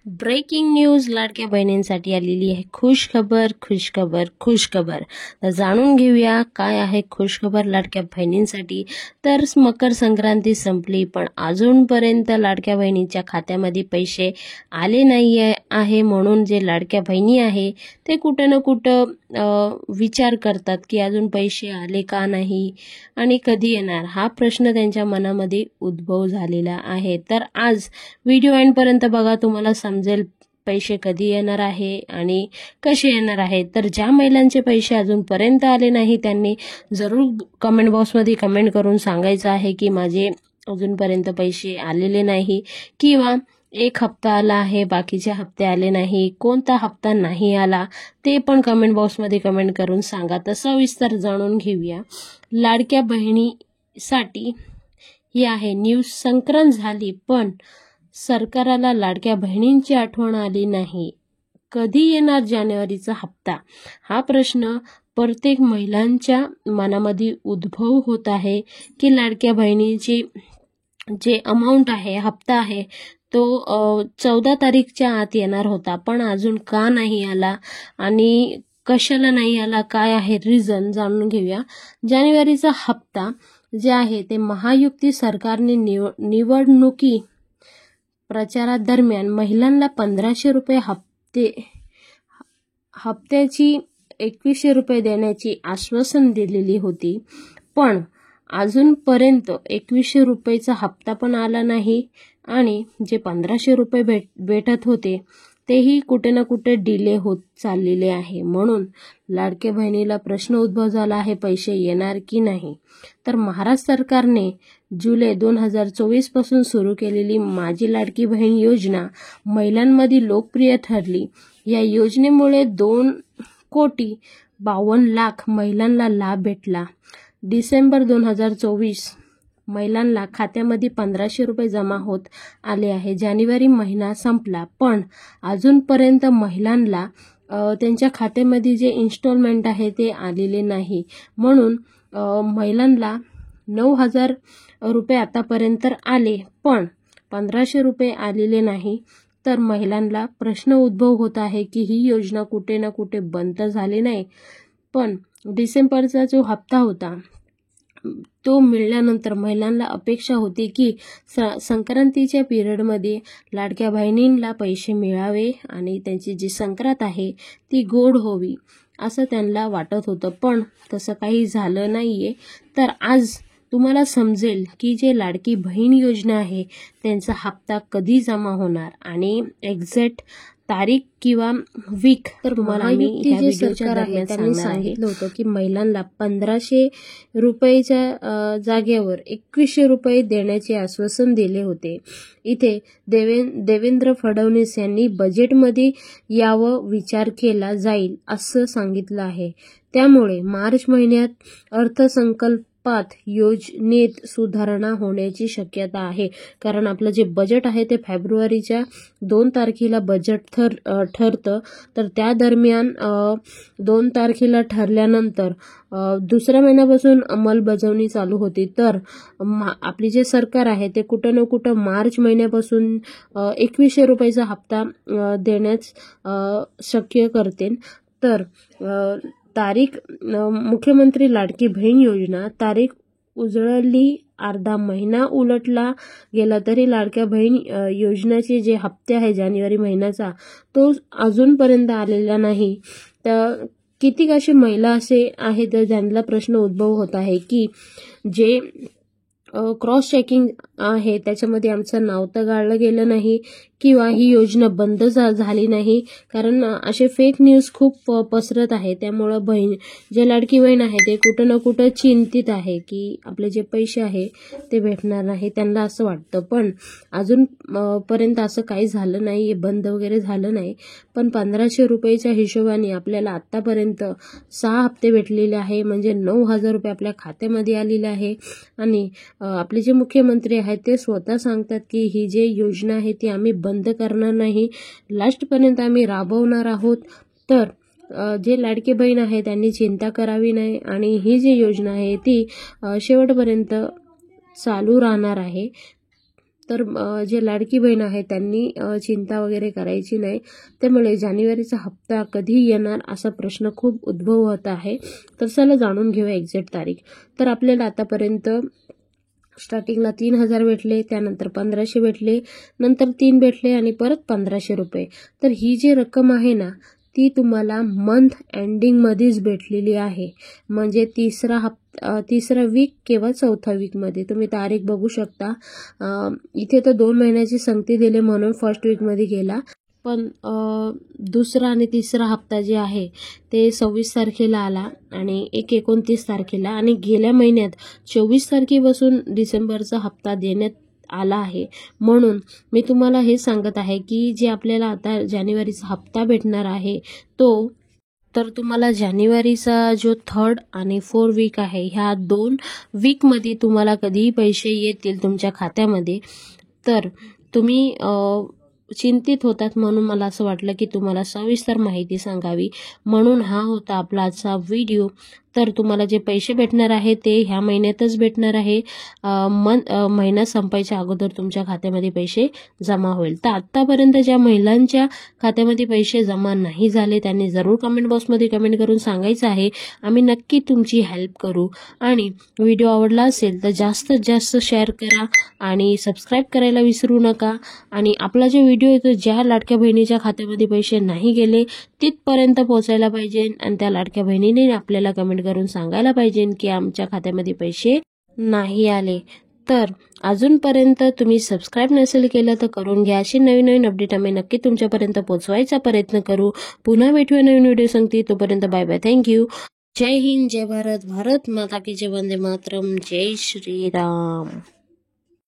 Breaking news लाडक्या बहिणींसाठी आलेली आहे खुशखबर. तर जाणून घेऊया काय आहे खुशखबर लाडक्या बहिणींसाठी. तर मकर संक्रांती संपली पण अजूनपर्यंत लाडक्या बहिणींच्या खात्यामध्ये पैसे आले नाही आहे. म्हणून जे लाडक्या बहिणी आहे ते कुठं ना कुठं विचार करतात की अजून पैसे आले का नाही आणि कधी येणार, हा प्रश्न त्यांच्या मनामध्ये उद्भव झालेला आहे. तर आज व्हिडिओ एंडपर्यंत बघा, तुम्हाला समजेल पैसे कधी येणार आहे आणि कसे येणार आहे. तर ज्या महिलांचे पैसे अजूनपर्यंत आले नाही त्यांनी जरूर कमेंट बॉक्समध्ये कमेंट करून सांगायचं आहे की माझे अजूनपर्यंत पैसे आलेले नाही, किंवा एक हप्ता आला आहे बाकीचे हप्ते आले नाही, कोणता हप्ता नाही आला ते पण कमेंट बॉक्समध्ये कमेंट करून सांगा. तर सविस्तर जाणून घेऊया लाडक्या बहिणीसाठी. ही आहे न्यूज. संक्रांत झाली पण सरकाराला लाडक्या बहिणींची आठवण आली नाही. कधी येणार जानेवारीचा हप्ता, हा प्रश्न प्रत्येक महिलांच्या मनामध्ये उद्भव होत आहे की लाडक्या बहिणीची जे अमाऊंट आहे, हप्ता आहे, तो 14 तारीखच्या आत येणार होता पण अजून का नाही आला आणि कशाला नाही आला, काय आहे रिझन, जाणून घेऊया. जानेवारीचा हप्ता जे आहे ते महायुती सरकारने निवडणुकी प्रचारादरम्यान महिलांना 1500 रुपये हप्त्याची 2100 रुपये देण्याची आश्वासन दिलेली होती. पण अजूनपर्यंत 2100 रुपयेचा हप्ता पण आला नाही आणि जे 1500 रुपये भेटत होते तेही कुठे ना कुठे डिले होत चाललेले आहे. म्हणून लाडक्या बहिणीला प्रश्न उद्भव झाला आहे, पैसे येणार की नाही. तर महाराष्ट्र सरकारने जुलै 2024 पासून सुरू केलेली माझी लाडकी बहीण योजना महिलांमध्ये लोकप्रिय ठरली. या योजनेमुळे 2,52,00,000 महिलांना लाभ भेटला. डिसेंबर 2024 महिलांना खात्यामध्ये 1500 रुपये जमा होत आले आहे. जानेवारी महिना संपला पण अजूनपर्यंत महिलांना त्यांच्या खात्यामध्ये जे इन्स्टॉलमेंट आहे ते आलेले नाही. म्हणून महिलांना 9,000 रुपये आतापर्यंत आले पण 1500 रुपये आलेले नाही. तर महिलांना प्रश्न उद्भव होत आहे की ही योजना कुठे ना कुठे बंद झाली नाही. पण डिसेंबरचा जो हप्ता होता तो मिळाल्यानंतर महिलांना अपेक्षा होती की संक्रांतीच्या पिरियडमध्ये लाडक्या बहिणींना पैसे मिळावे आणि त्यांची जी संक्रांत आहे ती गोड होवी असं त्यांना वाटत होतं. पण तसं काही झालं नाहीये. तर आज तुम्हाला समजेल की जे लाडकी बहीण योजना आहे त्यांचा हप्ता कधी जमा होणार आणि एक्झॅक्ट तारीख किंवा वीक. तर तुम्हाला जे सरकार आहे त्यांनी सांगितलं होतं की महिलांना 1500 रुपयेच्या जागेवर 2100 रुपये देण्याचे आश्वासन दिले होते. इथे देवेंद्र फडणवीस यांनी बजेटमध्ये यावर विचार केला जाईल असं सांगितलं आहे. त्यामुळे मार्च महिन्यात अर्थसंकल्पात योजनेत सुधारणा होण्याची शक्यता आहे. कारण आपलं जे बजेट आहे ते फेब्रुवारीच्या 2 तारखेला बजेट ठरतं. तर त्या दरम्यान 2 तारखेला ठरल्यानंतर दुसऱ्या महिन्यापासून अंमलबजावणी चालू होती. तर आपली जे सरकार आहे ते कुठं ना कुठं मार्च महिन्यापासून 2100 रुपयाचा हप्ता देण्यास शक्य करते. तर तारीख मुख्यमंत्री लाडकी बहीण योजना तारीख उजळली, अर्धा महिना उलटला गेला तरी लाडक्या बहीण योजनेचे जे हप्ते आहे जानेवारी महिन्याचा तो अजूनपर्यंत आलेला नाही. तर कितीक अशी महिला असे आहेत ज्यांना प्रश्न उद्भव होत आहे की जे क्रॉस चेकिंग आहे त्याच्यामध्ये आमचं नाव तर गाळलं गेलं नाही किंवा ही योजना बंद झाली नाही. कारण असे फेक न्यूज खूप पसरत आहे. त्यामुळं जे लाडकी बहीण आहे ते कुठं ना कुठं चिंतित आहे की आपले जे पैसे आहे ते भेटणार नाही, त्यांना असं वाटतं. पण अजून पर्यंत असं काही झालं नाही, बंद वगैरे झालं नाही. पण 1500 रुपयेच्या हिशोबाने आपल्याला आतापर्यंत 6 हप्ते भेटलेले आहे. म्हणजे 9,000 रुपये आपल्या खात्यामध्ये आलेले आहे. आणि आपले जे मुख्यमंत्री आहेत ते स्वतः सांगतात की ही जी योजना आहे ती आम्ही बंद करणार नाही, लास्टपर्यंत आम्ही राबवणार आहोत. तर जे लाडके बहीण आहे त्यांनी चिंता करावी नाही आणि ही जी योजना आहे ती शेवटपर्यंत चालू राहणार आहे. तर जे लाडकी बहीण आहे त्यांनी चिंता वगैरे करायची नाही. त्यामुळे जानेवारीचा हप्ता कधी येणार असा प्रश्न खूप उद्भवत आहे. तर चला जाणून घेऊया एक्झॅक्ट तारीख. तर आपल्याला आतापर्यंत स्टार्टिंगला 3,000 भेटले, त्यानंतर 1,500 भेटले, नंतर 3 भेटले आणि परत 1,500 रुपये. तर ही जी रक्कम आहे ना ती तुम्हाला मंथ एंडिंगमध्येच भेटलेली आहे. म्हणजे तिसरा वीक किंवा चौथा वीकमध्ये. तुम्ही तारीख बघू शकता. इथे तर 2 महिन्याची संगती दिली म्हणून फर्स्ट वीकमध्ये गेला, पण दुसरा आणि तिसरा हप्ता जे आहे ते 26 तारखेला आला आणि 29 तारखेला, आणि गेल्या महिन्यात 24 तारखेपासून डिसेंबरचा हप्ता देण्यात आला आहे. म्हणून मी तुम्हाला हे सांगत आहे की जे आपल्याला आता जानेवारीचा हप्ता भेटणार आहे तो, तर तुम्हाला जानेवारीचा जो 3rd आणि 4th वीक आहे ह्या 2 वीकमध्ये तुम्हाला कधीही पैसे येतील तुमच्या खात्यामध्ये. तर तुम्ही चिंतित होतात म्हणून मला असं वाटलं की तुम्हाला सविस्तर माहिती सांगावी, म्हणून हा होता आपला आजचा व्हिडिओ. तर तुम्हाला जे पैसे भेटणार आहे ते ह्या महिन्यातच भेटणार आहे. महिना संपायच्या अगोदर तुमच्या खात्यामध्ये पैसे जमा होईल. तर आत्तापर्यंत ज्या महिलांच्या खात्यामध्ये पैसे जमा नाही झाले त्यांनी जरूर कमेंट बॉक्समध्ये कमेंट करून सांगायचं आहे. आम्ही नक्की तुमची हेल्प करू. आणि व्हिडिओ आवडला असेल तर जास्तीत जास्त शेअर करा आणि सबस्क्राईब करायला विसरू नका. आणि आपला जो व्हिडिओ येतो ज्या लाडक्या बहिणीच्या खात्यामध्ये पैसे नाही गेले तिथपर्यंत पोहोचायला पाहिजे, आणि त्या लाडक्या बहिणीने आपल्याला कमेंट करून सांगायला पाहिजे की आमच्या खात्यामध्ये पैसे नाही आले. तर अजूनपर्यंत तुम्ही सबस्क्राईब नसेल केलं तर करून घ्या. अशी नवीन अपडेट आम्ही नक्की तुमच्यापर्यंत पोहोचवायचा प्रयत्न करू. पुन्हा भेटूया नवीन व्हिडिओ सांगते. तोपर्यंत बाय बाय. थँक्यू. जय हिंद, जय भारत, भारत माता की जय, वंदे मातरम, जय श्रीराम.